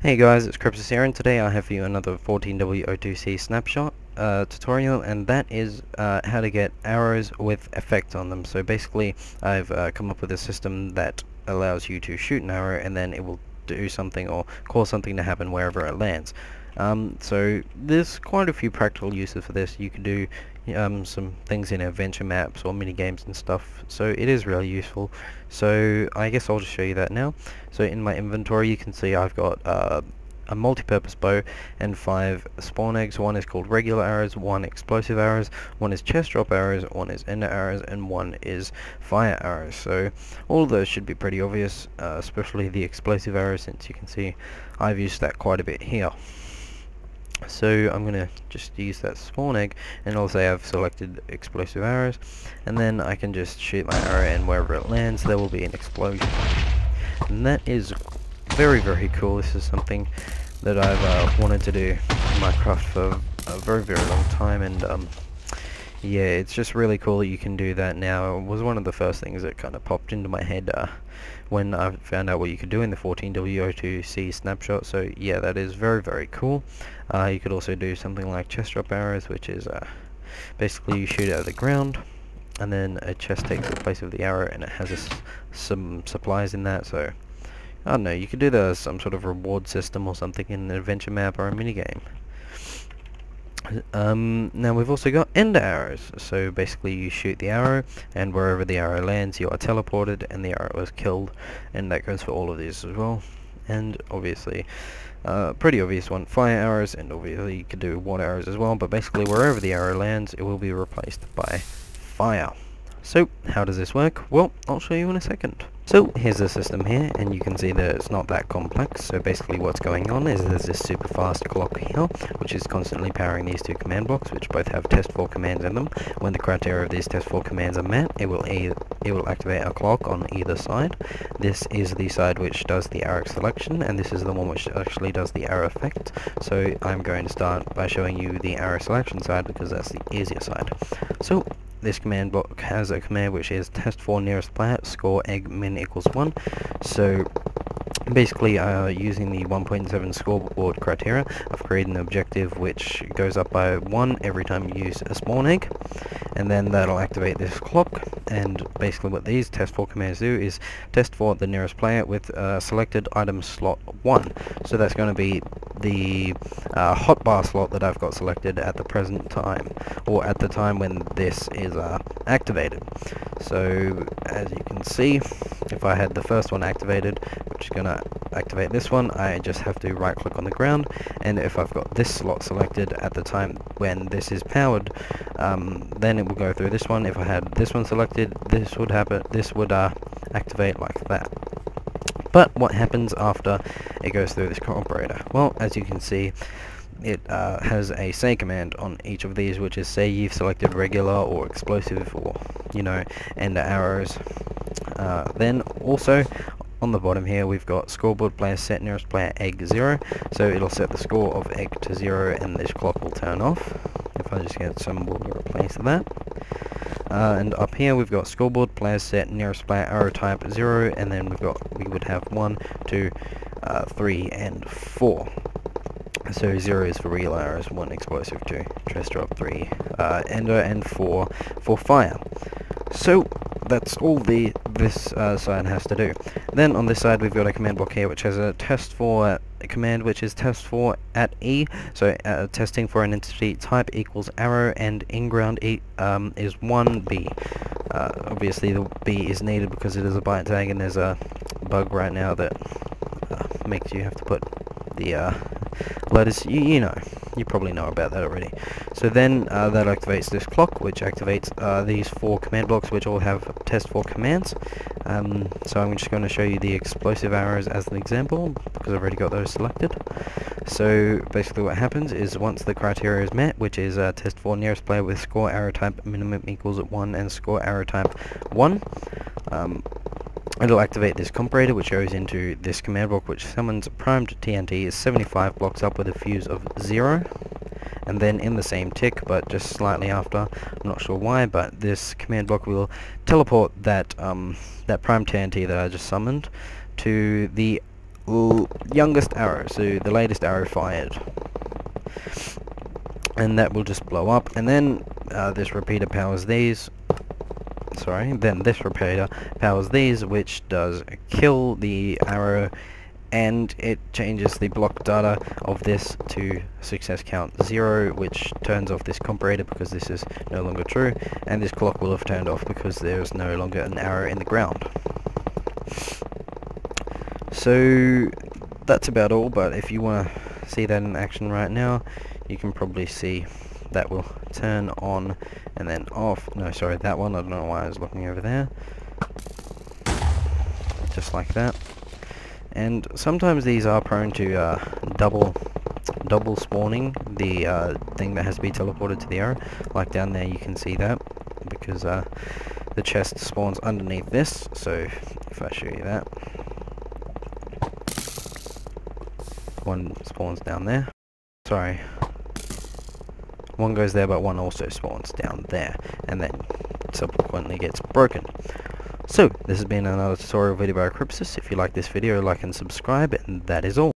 Hey guys, it's Cryptus here, and today I have for you another 14W02C snapshot tutorial, and that is how to get arrows with effect on them. So basically I've come up with a system that allows you to shoot an arrow and then it will do something or cause something to happen wherever it lands. So there's quite a few practical uses for this. You can do some things in adventure maps or mini games and stuff, so it is really useful. So I guess I'll just show you that now. So in my inventory you can see I've got a multi-purpose bow and 5 spawn eggs. One is called regular arrows, 1 explosive arrows, 1 is chest drop arrows, 1 is ender arrows, and 1 is fire arrows. So all of those should be pretty obvious, especially the explosive arrows, since you can see I've used that quite a bit here. So I'm going to just use that spawn egg, and I'll say I've selected explosive arrows, and then I can just shoot my arrow, and wherever it lands there will be an explosion. And that is very, very cool. This is something that I've wanted to do in Minecraft for a very, very long time, and yeah, it's just really cool that you can do that now. It was one of the first things that kind of popped into my head when I found out what you could do in the 14W02C snapshot. So yeah, that is very, very cool. You could also do something like chest drop arrows, which is basically you shoot out of the ground and then a chest takes the place of the arrow, and it has some supplies in that. So I don't know, you could do that as some sort of reward system or something in an adventure map or a minigame. Now we've also got ender arrows. So basically you shoot the arrow, and wherever the arrow lands you are teleported and the arrow is killed, and that goes for all of these as well. And obviously pretty obvious one, fire arrows, and obviously you could do water arrows as well, but basically wherever the arrow lands it will be replaced by fire. So how does this work? Well, I'll show you in a second. So here's the system here, and you can see that it's not that complex. So basically what's going on is there's this super fast clock here, which is constantly powering these two command blocks, which both have test 4 commands in them. When the criteria of these test 4 commands are met, it will activate a clock on either side. This is the side which does the arrow selection, and this is the one which actually does the arrow effect. So I'm going to start by showing you the arrow selection side because that's the easier side. So this command block has a command which is test for nearest player, score egg min equals 1. So basically using the 1.7 scoreboard criteria, I've created an objective which goes up by 1 every time you use a spawn egg, and then that'll activate this clock. And basically what these test for commands do is test for the nearest player with selected item slot 1. So that's going to be the hotbar slot that I've got selected at the present time, or at the time when this is activated. So as you can see, if I had the first one activated, which is going to activate this one, I just have to right click on the ground, and if I've got this slot selected at the time when this is powered, then it will go through this one. If I had this one selected, this would happen, this would activate like that. But what happens after it goes through this operator? Well, as you can see, it has a say command on each of these, which is say you've selected regular or explosive or, you know, ender arrows. Then also on the bottom here we've got scoreboard player set nearest player egg 0, so it'll set the score of egg to 0 and this clock will turn off. If I just get some wood to replace that. And up here we've got scoreboard player set nearest player arrow type 0, and then we would have 1, 2, 3 and 4. So 0 is for regular arrows, 1 explosive, 2 chest drop, 3 ender, and 4 for fire. So that's all this side has to do. Then on this side we've got a command block here which has a test for command which is test for at E. So testing for an entity type equals arrow, and in-ground E is 1B. Obviously the B is needed because it is a byte tag, and there's a bug right now that makes you have to put the letters, you probably know about that already. So then that activates this clock, which activates these 4 command blocks which all have test 4 commands. So I'm just going to show you the explosive arrows as an example because I've already got those selected. So basically what happens is once the criteria is met, which is test for nearest player with score arrow type minimum equals 1 and score arrow type 1, it'll activate this comparator which goes into this command block which summons primed TNT is 75 blocks up with a fuse of 0. And then in the same tick, but just slightly after, I'm not sure why, but this command block will teleport that that primed TNT that I just summoned to the youngest arrow, so the latest arrow fired, and that will just blow up. And then this repeater powers these. Then this repeater powers these, which does kill the arrow, and it changes the block data of this to success count 0, which turns off this comparator because this is no longer true, and this clock will have turned off because there is no longer an arrow in the ground. So that's about all, but if you want to see that in action right now, you can probably see that will turn on and then off. No, sorry, that one, I don't know why I was looking over there. Just like that. And sometimes these are prone to double spawning the thing that has to be teleported to the arrow. Like down there you can see that, because the chest spawns underneath this. So if I show you that, one spawns down there. Sorry, one goes there, but one also spawns down there, and then subsequently gets broken. So, this has been another tutorial video by Crypsis. If you like this video, like and subscribe, and that is all.